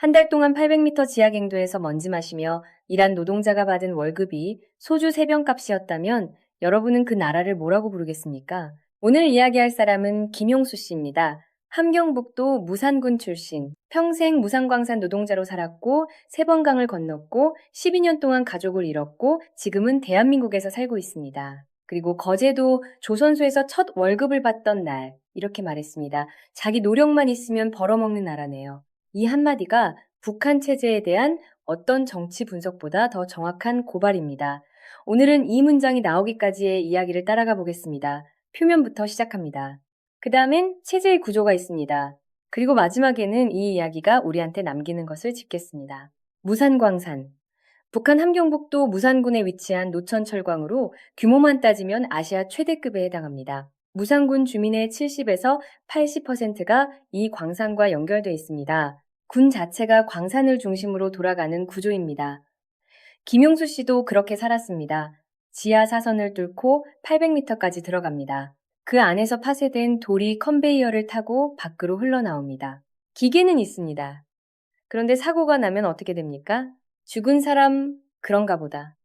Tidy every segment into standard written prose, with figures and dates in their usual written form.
한 달 동안 800m 지하 갱도에서 먼지 마시며 일한 노동자가 받은 월급이 소주 3병 값이었다면 여러분은 그 나라를 뭐라고 부르겠습니까? 오늘 이야기할 사람은 김용수 씨입니다. 함경북도 무산군 출신, 평생 무산광산 노동자로 살았고 3번 강을 건넜고 12년 동안 가족을 잃었고 지금은 대한민국에서 살고 있습니다. 그리고 거제도 조선소에서 첫 월급을 받던 날 이렇게 말했습니다. 자기 노력만 있으면 벌어먹는 나라네요. 이 한마디가 북한 체제에 대한 어떤 정치 분석보다 더 정확한 고발입니다. 오늘은 이 문장이 나오기까지의 이야기를 따라가 보겠습니다. 표면부터 시작합니다. 그 다음엔 체제의 구조가 있습니다. 그리고 마지막에는 이 이야기가 우리한테 남기는 것을 짚겠습니다. 무산광산. 북한 함경북도 무산군에 위치한 노천철광으로 규모만 따지면 아시아 최대급에 해당합니다. 무산군 주민의 70에서 80%가 이 광산과 연결되어 있습니다. 군 자체가 광산을 중심으로 돌아가는 구조입니다. 김용수 씨도 그렇게 살았습니다. 지하 사선을 뚫고 800m까지 들어갑니다. 그 안에서 파쇄된 돌이 컨베이어를 타고 밖으로 흘러나옵니다. 기계는 있습니다. 그런데 사고가 나면 어떻게 됩니까? 죽은 사람 그런가 보다.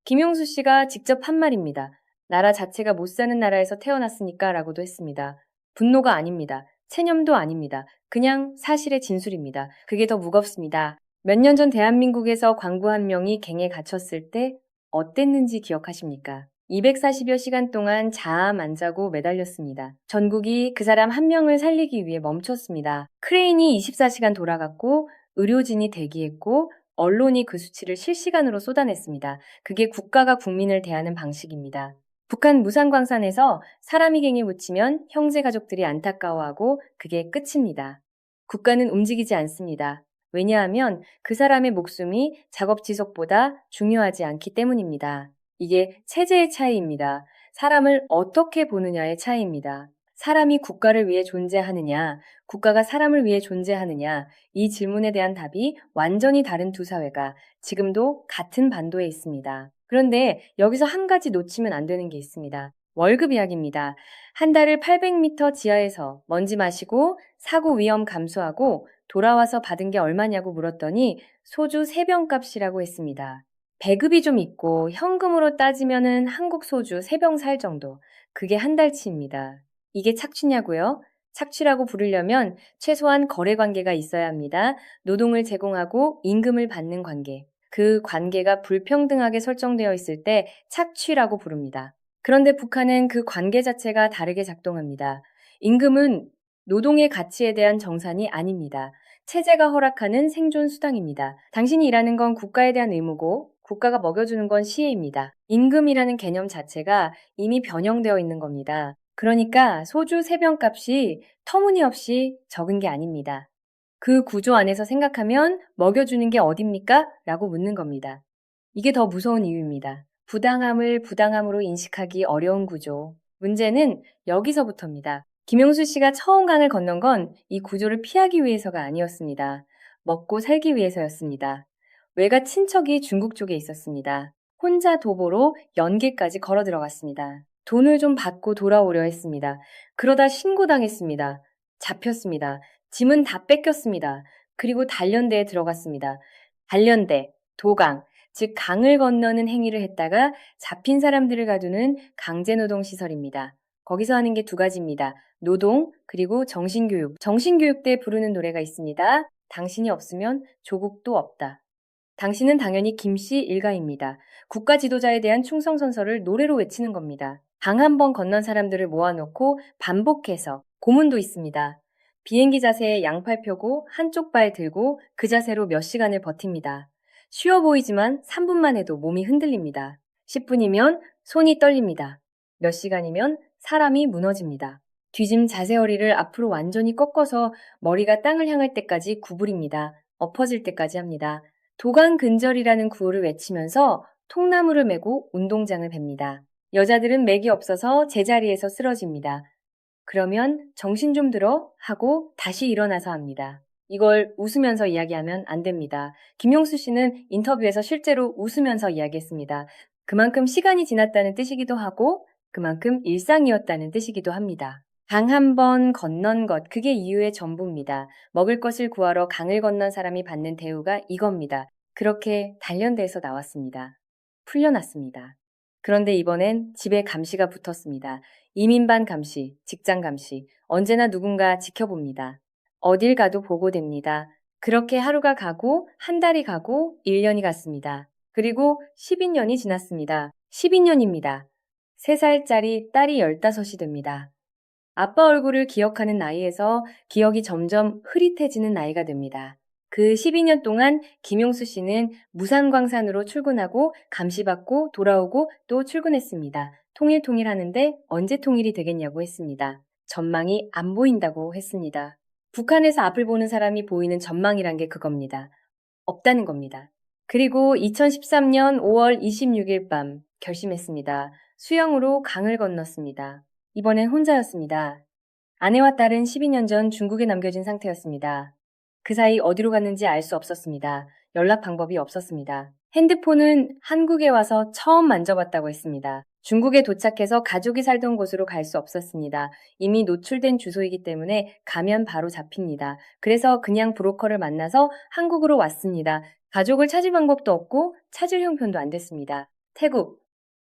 김용수 씨가 직접 한 말입니다. 나라 자체가 못 사는 나라에서 태어났으니까 라고도 했습니다. 분노가 아닙니다. 체념도 아닙니다. 그냥 사실의 진술입니다. 그게 더 무겁습니다. 몇 년 전 대한민국에서 광부 한 명이 갱에 갇혔을 때 어땠는지 기억하십니까? 240여 시간 동안 잠 안 자고 매달렸습니다. 전국이 그 사람 한 명을 살리기 위해 멈췄습니다. 크레인이 24시간 돌아갔고 의료진이 대기했고 언론이 그 수치를 실시간으로 쏟아냈습니다. 그게 국가가 국민을 대하는 방식입니다. 북한 무산광산에서 사람이 갱에 묻히면 형제 가족들이 안타까워하고 그게 끝입니다. 국가는 움직이지 않습니다. 왜냐하면 그 사람의 목숨이 작업 지속보다 중요하지 않기 때문입니다. 이게 체제의 차이입니다. 사람을 어떻게 보느냐의 차이입니다. 사람이 국가를 위해 존재하느냐, 국가가 사람을 위해 존재하느냐, 이 질문에 대한 답이 완전히 다른 두 사회가 지금도 같은 반도에 있습니다. 그런데 여기서 한 가지 놓치면 안 되는 게 있습니다. 월급 이야기입니다. 한 달을 800m 지하에서 먼지 마시고 사고 위험 감소하고 돌아와서 받은 게 얼마냐고 물었더니 소주 3병 값이라고 했습니다. 배급이 좀 있고 현금으로 따지면은 한국 소주 3병 살 정도. 그게 한 달치입니다. 이게 착취냐고요? 착취라고 부르려면 최소한 거래 관계가 있어야 합니다. 노동을 제공하고 임금을 받는 관계. 그 관계가 불평등하게 설정되어 있을 때 착취라고 부릅니다. 그런데 북한은 그 관계 자체가 다르게 작동합니다. 임금은 노동의 가치에 대한 정산이 아닙니다. 체제가 허락하는 생존 수당입니다. 당신이 일하는 건 국가에 대한 의무고 국가가 먹여주는 건 시혜입니다. 임금이라는 개념 자체가 이미 변형되어 있는 겁니다. 그러니까 소주 3병 값이 터무니없이 적은 게 아닙니다. 그 구조 안에서 생각하면 먹여주는 게 어딥니까? 라고 묻는 겁니다. 이게 더 무서운 이유입니다. 부당함을 부당함으로 인식하기 어려운 구조. 문제는 여기서부터입니다. 김용수 씨가 처음 강을 건넌 건 이 구조를 피하기 위해서가 아니었습니다. 먹고 살기 위해서였습니다. 외가 친척이 중국 쪽에 있었습니다. 혼자 도보로 연계까지 걸어 들어갔습니다. 돈을 좀 받고 돌아오려 했습니다. 그러다 신고당했습니다. 잡혔습니다. 짐은 다 뺏겼습니다. 그리고 단련대에 들어갔습니다. 단련대, 도강, 즉 강을 건너는 행위를 했다가 잡힌 사람들을 가두는 강제노동시설입니다. 거기서 하는 게 2가지입니다. 노동 그리고 정신교육. 정신교육 때 부르는 노래가 있습니다. 당신이 없으면 조국도 없다. 당신은 당연히 김씨 일가입니다. 국가 지도자에 대한 충성선서를 노래로 외치는 겁니다. 강 한 번 건넌 사람들을 모아놓고 반복해서 고문도 있습니다. 비행기 자세에 양팔 펴고 한쪽 발 들고 그 자세로 몇 시간을 버팁니다. 쉬워 보이지만 3분만 해도 몸이 흔들립니다. 10분이면 손이 떨립니다. 몇 시간이면 사람이 무너집니다. 뒤짐 자세 허리를 앞으로 완전히 꺾어서 머리가 땅을 향할 때까지 구부립니다. 엎어질 때까지 합니다. 도강 근절이라는 구호를 외치면서 통나무를 메고 운동장을 뱁니다. 여자들은 맥이 없어서 제자리에서 쓰러집니다. 그러면 정신 좀 들어 하고 다시 일어나서 합니다. 이걸 웃으면서 이야기하면 안 됩니다. 김용수 씨는 인터뷰에서 실제로 웃으면서 이야기했습니다. 그만큼 시간이 지났다는 뜻이기도 하고 그만큼 일상이었다는 뜻이기도 합니다. 강 한 번 건넌 것, 그게 이유의 전부입니다. 먹을 것을 구하러 강을 건넌 사람이 받는 대우가 이겁니다. 그렇게 단련돼서 나왔습니다. 풀려났습니다. 그런데 이번엔 집에 감시가 붙었습니다. 이민반 감시, 직장 감시, 언제나 누군가 지켜봅니다. 어딜 가도 보고됩니다. 그렇게 하루가 가고, 한 달이 가고, 1년이 갔습니다. 그리고 12년이 지났습니다. 12년입니다. 3살짜리 딸이 15이 됩니다. 아빠 얼굴을 기억하는 나이에서 기억이 점점 흐릿해지는 나이가 됩니다. 그 12년 동안 김용수 씨는 무산광산으로 출근하고 감시받고 돌아오고 또 출근했습니다. 통일 하는데 언제 통일이 되겠냐고 했습니다. 전망이 안 보인다고 했습니다. 북한에서 앞을 보는 사람이 보이는 전망이란 게 그겁니다. 없다는 겁니다. 그리고 2013년 5월 26일 밤 결심했습니다. 수영으로 강을 건넜습니다. 이번엔 혼자였습니다. 아내와 딸은 12년 전 중국에 남겨진 상태였습니다. 그 사이 어디로 갔는지 알 수 없었습니다. 연락 방법이 없었습니다. 핸드폰은 한국에 와서 처음 만져봤다고 했습니다. 중국에 도착해서 가족이 살던 곳으로 갈 수 없었습니다. 이미 노출된 주소이기 때문에 가면 바로 잡힙니다. 그래서 그냥 브로커를 만나서 한국으로 왔습니다. 가족을 찾을 방법도 없고 찾을 형편도 안 됐습니다. 태국,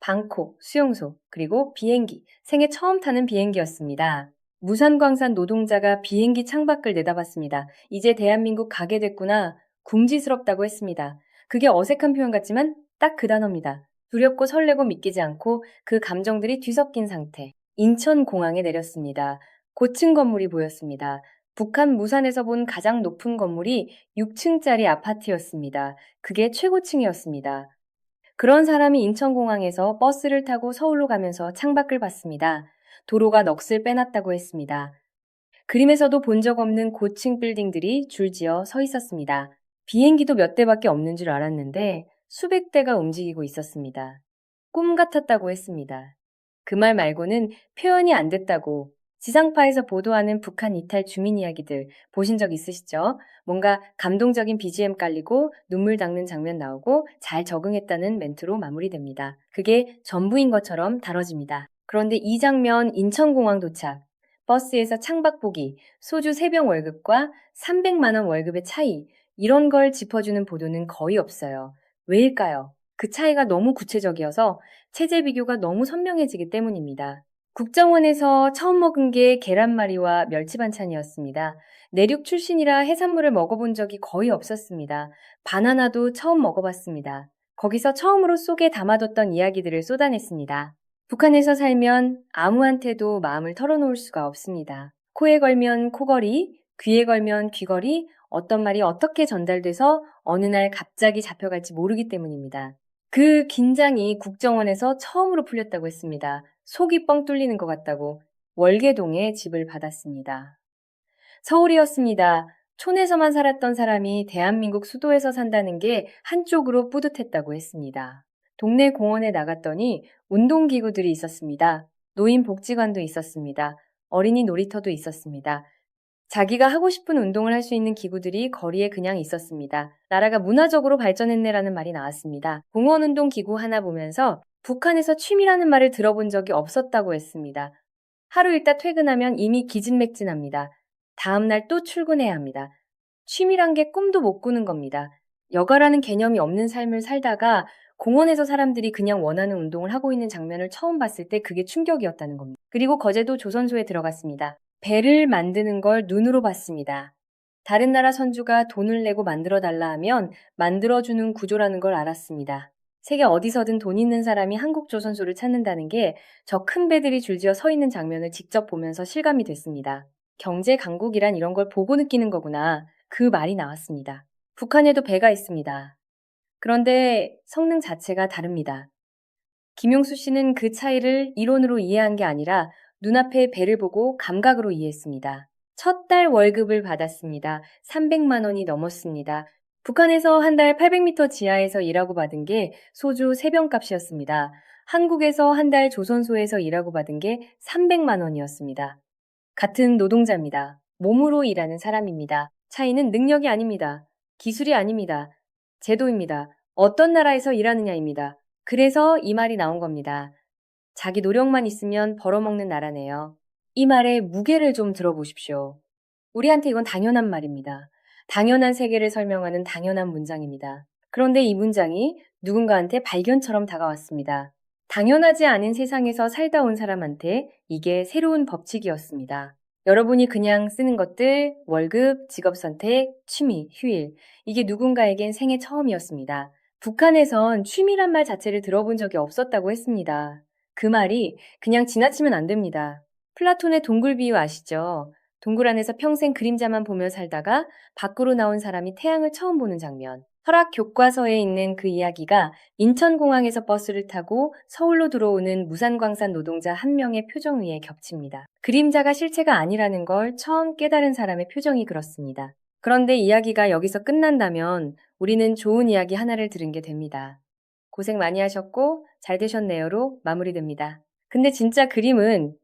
방콕, 수용소, 그리고 비행기, 생애 처음 타는 비행기였습니다. 무산광산 노동자가 비행기 창밖을 내다봤습니다. 이제 대한민국 가게 됐구나. 궁지스럽다고 했습니다. 그게 어색한 표현 같지만 딱 그 단어입니다. 두렵고 설레고 믿기지 않고 그 감정들이 뒤섞인 상태. 인천공항에 내렸습니다. 고층 건물이 보였습니다. 북한 무산에서 본 가장 높은 건물이 6층짜리 아파트였습니다. 그게 최고층이었습니다. 그런 사람이 인천공항에서 버스를 타고 서울로 가면서 창밖을 봤습니다. 도로가 넋을 빼놨다고 했습니다. 그림에서도 본 적 없는 고층 빌딩들이 줄지어 서 있었습니다. 비행기도 몇 대밖에 없는 줄 알았는데 수백 대가 움직이고 있었습니다. 꿈 같았다고 했습니다. 그 말 말고는 표현이 안 됐다고 지상파에서 보도하는 북한 이탈 주민 이야기들 보신 적 있으시죠? 뭔가 감동적인 BGM 깔리고 눈물 닦는 장면 나오고 잘 적응했다는 멘트로 마무리됩니다. 그게 전부인 것처럼 다뤄집니다. 그런데 이 장면 인천공항 도착, 버스에서 창밖 보기, 소주 3병 월급과 300만 원 월급의 차이, 이런 걸 짚어주는 보도는 거의 없어요. 왜일까요? 그 차이가 너무 구체적이어서 체제 비교가 너무 선명해지기 때문입니다. 국정원에서 처음 먹은 게 계란말이와 멸치 반찬이었습니다. 내륙 출신이라 해산물을 먹어본 적이 거의 없었습니다. 바나나도 처음 먹어봤습니다. 거기서 처음으로 속에 담아뒀던 이야기들을 쏟아냈습니다. 북한에서 살면 아무한테도 마음을 털어놓을 수가 없습니다. 코에 걸면 코걸이, 귀에 걸면 귀걸이, 어떤 말이 어떻게 전달돼서 어느 날 갑자기 잡혀갈지 모르기 때문입니다. 그 긴장이 국정원에서 처음으로 풀렸다고 했습니다. 속이 뻥 뚫리는 것 같다고 월계동에 집을 받았습니다. 서울이었습니다. 촌에서만 살았던 사람이 대한민국 수도에서 산다는 게 한쪽으로 뿌듯했다고 했습니다. 동네 공원에 나갔더니 운동기구들이 있었습니다. 노인복지관도 있었습니다. 어린이 놀이터도 있었습니다. 자기가 하고 싶은 운동을 할 수 있는 기구들이 거리에 그냥 있었습니다. 나라가 문화적으로 발전했네라는 말이 나왔습니다. 공원운동 기구 하나 보면서 북한에서 취미라는 말을 들어본 적이 없었다고 했습니다. 하루 있다 퇴근하면 이미 기진맥진합니다. 다음날 또 출근해야 합니다. 취미란 게 꿈도 못 꾸는 겁니다. 여가라는 개념이 없는 삶을 살다가 공원에서 사람들이 그냥 원하는 운동을 하고 있는 장면을 처음 봤을 때 그게 충격이었다는 겁니다. 그리고 거제도 조선소에 들어갔습니다. 배를 만드는 걸 눈으로 봤습니다. 다른 나라 선주가 돈을 내고 만들어 달라 하면 만들어주는 구조라는 걸 알았습니다. 세계 어디서든 돈 있는 사람이 한국 조선소를 찾는다는 게 저 큰 배들이 줄지어 서 있는 장면을 직접 보면서 실감이 됐습니다. 경제 강국이란 이런 걸 보고 느끼는 거구나. 그 말이 나왔습니다. 북한에도 배가 있습니다. 그런데 성능 자체가 다릅니다. 김용수 씨는 그 차이를 이론으로 이해한 게 아니라 눈앞에 배를 보고 감각으로 이해했습니다. 첫 달 월급을 받았습니다. 300만 원이 넘었습니다. 북한에서 한 달 800m 지하에서 일하고 받은 게 소주 3병 값이었습니다. 한국에서 한 달 조선소에서 일하고 받은 게 300만 원이었습니다. 같은 노동자입니다. 몸으로 일하는 사람입니다. 차이는 능력이 아닙니다. 기술이 아닙니다. 제도입니다. 어떤 나라에서 일하느냐입니다. 그래서 이 말이 나온 겁니다. 자기 노력만 있으면 벌어먹는 나라네요. 이 말의 무게를 좀 들어보십시오. 우리한테 이건 당연한 말입니다. 당연한 세계를 설명하는 당연한 문장입니다. 그런데 이 문장이 누군가한테 발견처럼 다가왔습니다. 당연하지 않은 세상에서 살다 온 사람한테 이게 새로운 법칙이었습니다. 여러분이 그냥 쓰는 것들, 월급, 직업 선택, 취미, 휴일, 이게 누군가에겐 생애 처음이었습니다. 북한에선 취미란 말 자체를 들어본 적이 없었다고 했습니다. 그 말이 그냥 지나치면 안 됩니다. 플라톤의 동굴 비유 아시죠? 동굴 안에서 평생 그림자만 보며 살다가 밖으로 나온 사람이 태양을 처음 보는 장면. 철학 교과서에 있는 그 이야기가 인천공항에서 버스를 타고 서울로 들어오는 무산광산 노동자 한 명의 표정 위에 겹칩니다. 그림자가 실체가 아니라는 걸 처음 깨달은 사람의 표정이 그렇습니다. 그런데 이야기가 여기서 끝난다면 우리는 좋은 이야기 하나를 들은 게 됩니다. 고생 많이 하셨고 잘 되셨네요로 마무리됩니다. 근데 진짜 그림은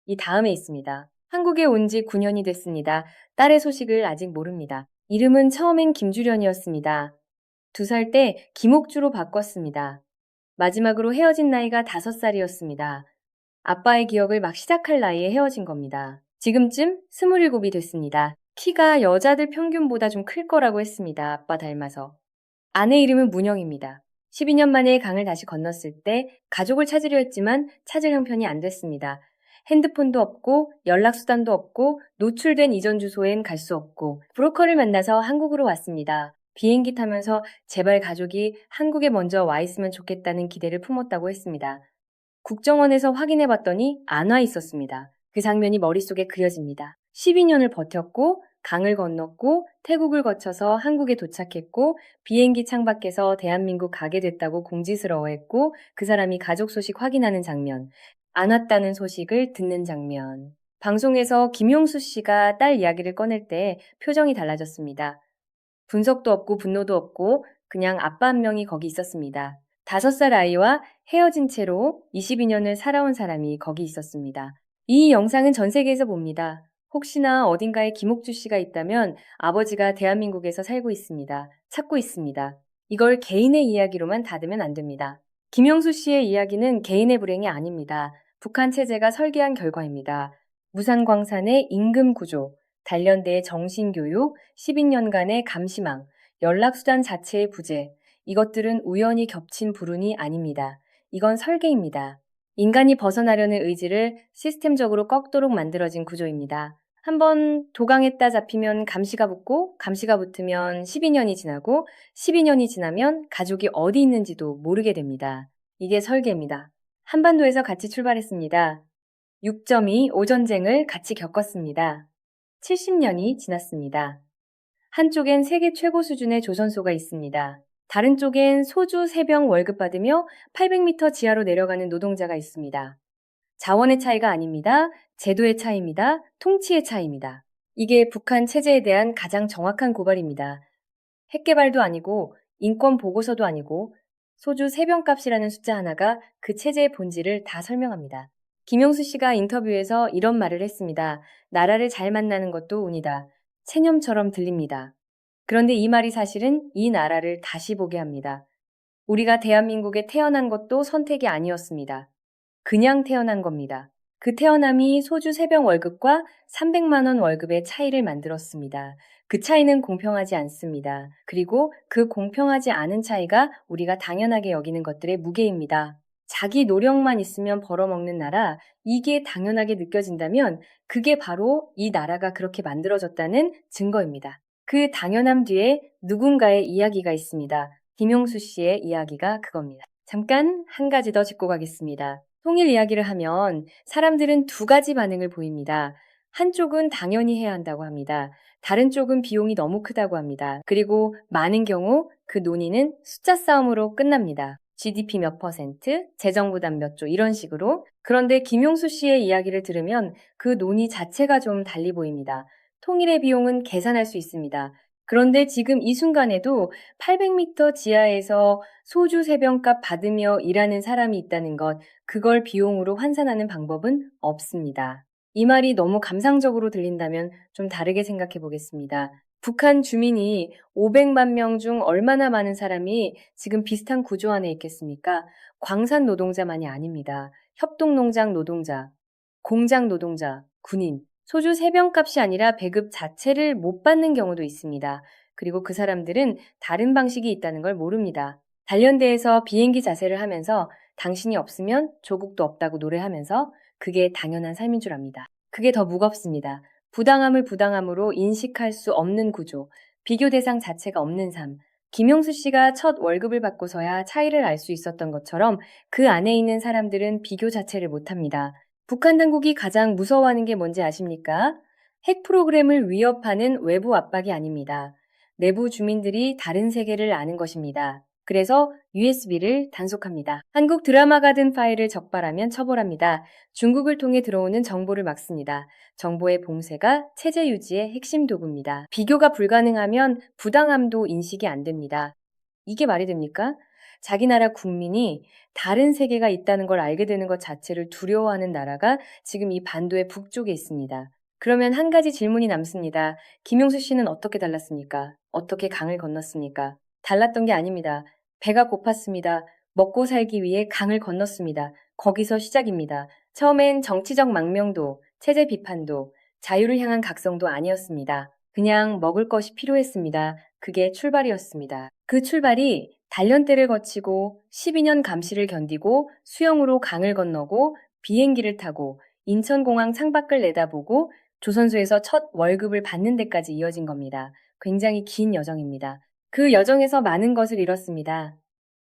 이 다음에 있습니다. 한국에 온 지 9년이 됐습니다. 딸의 소식을 아직 모릅니다. 이름은 처음엔 김주련이었습니다. 2살 때 김옥주로 바꿨습니다. 마지막으로 헤어진 나이가 5살이었습니다. 아빠의 기억을 막 시작할 나이에 헤어진 겁니다. 지금쯤 27이 됐습니다. 키가 여자들 평균보다 좀 클 거라고 했습니다. 아빠 닮아서. 아내 이름은 문영입니다. 12년 만에 강을 다시 건넜을 때 가족을 찾으려 했지만 찾을 형편이 안 됐습니다. 핸드폰도 없고 연락수단도 없고 노출된 이전 주소엔 갈 수 없고 브로커를 만나서 한국으로 왔습니다. 비행기 타면서 제발 가족이 한국에 먼저 와 있으면 좋겠다는 기대를 품었다고 했습니다. 국정원에서 확인해 봤더니 안 와 있었습니다. 그 장면이 머릿속에 그려집니다. 12년을 버텼고 강을 건넜고 태국을 거쳐서 한국에 도착했고 비행기 창밖에서 대한민국 가게 됐다고 공지스러워했고 그 사람이 가족 소식 확인하는 장면, 안 왔다는 소식을 듣는 장면. 방송에서 김용수 씨가 딸 이야기를 꺼낼 때 표정이 달라졌습니다. 분석도 없고 분노도 없고 그냥 아빠 한 명이 거기 있었습니다. 5살 아이와 헤어진 채로 22년을 살아온 사람이 거기 있었습니다. 이 영상은 전 세계에서 봅니다. 혹시나 어딘가에 김옥주 씨가 있다면 아버지가 대한민국에서 살고 있습니다. 찾고 있습니다. 이걸 개인의 이야기로만 닫으면 안 됩니다. 김용수 씨의 이야기는 개인의 불행이 아닙니다. 북한 체제가 설계한 결과입니다. 무산광산의 임금 구조, 단련대의 정신교육, 12년간의 감시망, 연락수단 자체의 부재, 이것들은 우연히 겹친 불운이 아닙니다. 이건 설계입니다. 인간이 벗어나려는 의지를 시스템적으로 꺾도록 만들어진 구조입니다. 한번 도강했다 잡히면 감시가 붙고 감시가 붙으면 12년이 지나고 12년이 지나면 가족이 어디 있는지도 모르게 됩니다. 이게 설계입니다. 한반도에서 같이 출발했습니다. 6.2 오전쟁을 같이 겪었습니다. 70년이 지났습니다. 한쪽엔 세계 최고 수준의 조선소가 있습니다. 다른 쪽엔 소주 3병 월급 받으며 800m 지하로 내려가는 노동자가 있습니다. 자원의 차이가 아닙니다. 제도의 차이입니다. 통치의 차이입니다. 이게 북한 체제에 대한 가장 정확한 고발입니다. 핵개발도 아니고 인권 보고서도 아니고 소주 3병 값이라는 숫자 하나가 그 체제의 본질을 다 설명합니다. 김용수 씨가 인터뷰에서 이런 말을 했습니다. 나라를 잘 만나는 것도 운이다. 체념처럼 들립니다. 그런데 이 말이 사실은 이 나라를 다시 보게 합니다. 우리가 대한민국에 태어난 것도 선택이 아니었습니다. 그냥 태어난 겁니다. 그 태어남이 소주 3병 월급과 300만 원 월급의 차이를 만들었습니다. 그 차이는 공평하지 않습니다. 그리고 그 공평하지 않은 차이가 우리가 당연하게 여기는 것들의 무게입니다. 자기 노력만 있으면 벌어먹는 나라, 이게 당연하게 느껴진다면 그게 바로 이 나라가 그렇게 만들어졌다는 증거입니다. 그 당연함 뒤에 누군가의 이야기가 있습니다. 김용수 씨의 이야기가 그겁니다. 잠깐 한 가지 더 짚고 가겠습니다. 통일 이야기를 하면 사람들은 2가지 반응을 보입니다. 한쪽은 당연히 해야 한다고 합니다. 다른 쪽은 비용이 너무 크다고 합니다. 그리고 많은 경우 그 논의는 숫자 싸움으로 끝납니다. GDP 몇 %, 재정 부담 몇 조 이런 식으로. 그런데 김용수 씨의 이야기를 들으면 그 논의 자체가 좀 달리 보입니다. 통일의 비용은 계산할 수 있습니다. 그런데 지금 이 순간에도 800m 지하에서 소주 3병 값 받으며 일하는 사람이 있다는 것, 그걸 비용으로 환산하는 방법은 없습니다. 이 말이 너무 감상적으로 들린다면 좀 다르게 생각해 보겠습니다. 북한 주민이 500만 명 중 얼마나 많은 사람이 지금 비슷한 구조 안에 있겠습니까? 광산 노동자만이 아닙니다. 협동농장 노동자, 공장 노동자, 군인, 소주 3병 값이 아니라 배급 자체를 못 받는 경우도 있습니다. 그리고 그 사람들은 다른 방식이 있다는 걸 모릅니다. 단련대에서 비행기 자세를 하면서 당신이 없으면 조국도 없다고 노래하면서 그게 당연한 삶인 줄 압니다. 그게 더 무겁습니다. 부당함을 부당함으로 인식할 수 없는 구조, 비교 대상 자체가 없는 삶. 김용수 씨가 첫 월급을 받고서야 차이를 알 수 있었던 것처럼 그 안에 있는 사람들은 비교 자체를 못합니다. 북한 당국이 가장 무서워하는 게 뭔지 아십니까? 핵 프로그램을 위협하는 외부 압박이 아닙니다. 내부 주민들이 다른 세계를 아는 것입니다. 그래서 USB를 단속합니다. 한국 드라마가 든 파일을 적발하면 처벌합니다. 중국을 통해 들어오는 정보를 막습니다. 정보의 봉쇄가 체제 유지의 핵심 도구입니다. 비교가 불가능하면 부당함도 인식이 안 됩니다. 이게 말이 됩니까? 자기 나라 국민이 다른 세계가 있다는 걸 알게 되는 것 자체를 두려워하는 나라가 지금 이 반도의 북쪽에 있습니다. 그러면 한 가지 질문이 남습니다. 김용수 씨는 어떻게 달랐습니까? 어떻게 강을 건넜습니까? 달랐던 게 아닙니다. 배가 고팠습니다. 먹고 살기 위해 강을 건넜습니다. 거기서 시작입니다. 처음엔 정치적 망명도, 체제 비판도, 자유를 향한 각성도 아니었습니다. 그냥 먹을 것이 필요했습니다. 그게 출발이었습니다. 그 출발이 단련대를 거치고 12년 감시를 견디고 수영으로 강을 건너고 비행기를 타고 인천공항 창밖을 내다보고 조선소에서 첫 월급을 받는 데까지 이어진 겁니다. 굉장히 긴 여정입니다. 그 여정에서 많은 것을 잃었습니다.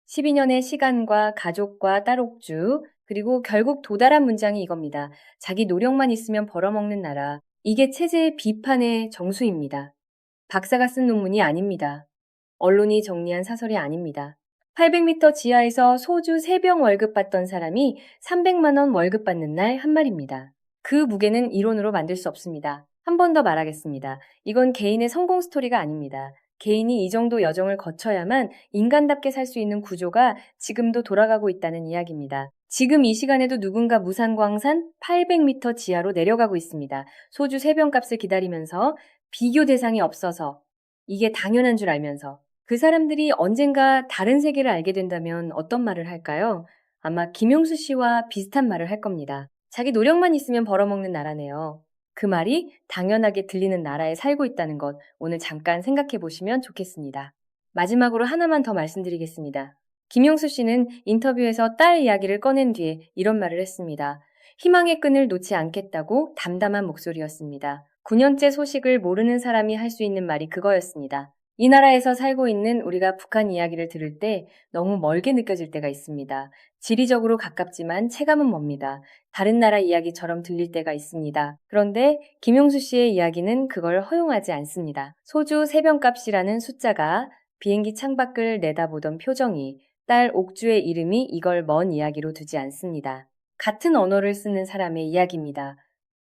12년의 시간과 가족과 딸옥주, 그리고 결국 도달한 문장이 이겁니다. 자기 노력만 있으면 벌어먹는 나라. 이게 체제의 비판의 정수입니다. 박사가 쓴 논문이 아닙니다. 언론이 정리한 사설이 아닙니다. 800m 지하에서 소주 3병 월급 받던 사람이 300만 원 월급 받는 날 한 말입니다. 그 무게는 이론으로 만들 수 없습니다. 한 번 더 말하겠습니다. 이건 개인의 성공 스토리가 아닙니다. 개인이 이 정도 여정을 거쳐야만 인간답게 살 수 있는 구조가 지금도 돌아가고 있다는 이야기입니다. 지금 이 시간에도 누군가 무산광산 800m 지하로 내려가고 있습니다. 소주 3병 값을 기다리면서 비교 대상이 없어서 이게 당연한 줄 알면서 그 사람들이 언젠가 다른 세계를 알게 된다면 어떤 말을 할까요? 아마 김용수 씨와 비슷한 말을 할 겁니다. 자기 노력만 있으면 벌어먹는 나라네요. 그 말이 당연하게 들리는 나라에 살고 있다는 것 오늘 잠깐 생각해 보시면 좋겠습니다. 마지막으로 하나만 더 말씀드리겠습니다. 김용수 씨는 인터뷰에서 딸 이야기를 꺼낸 뒤에 이런 말을 했습니다. 희망의 끈을 놓지 않겠다고 담담한 목소리였습니다. 9년째 소식을 모르는 사람이 할 수 있는 말이 그거였습니다. 이 나라에서 살고 있는 우리가 북한 이야기를 들을 때 너무 멀게 느껴질 때가 있습니다. 지리적으로 가깝지만 체감은 멉니다. 다른 나라 이야기처럼 들릴 때가 있습니다. 그런데 김용수 씨의 이야기는 그걸 허용하지 않습니다. 소주 3병 값이라는 숫자가 비행기 창밖을 내다보던 표정이 딸 옥주의 이름이 이걸 먼 이야기로 두지 않습니다. 같은 언어를 쓰는 사람의 이야기입니다.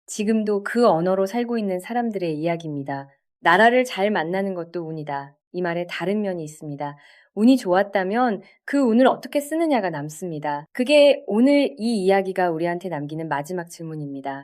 지금도 그 언어로 살고 있는 사람들의 이야기입니다. 나라를 잘 만나는 것도 운이다. 이 말에 다른 면이 있습니다. 운이 좋았다면 그 운을 어떻게 쓰느냐가 남습니다. 그게 오늘 이 이야기가 우리한테 남기는 마지막 질문입니다.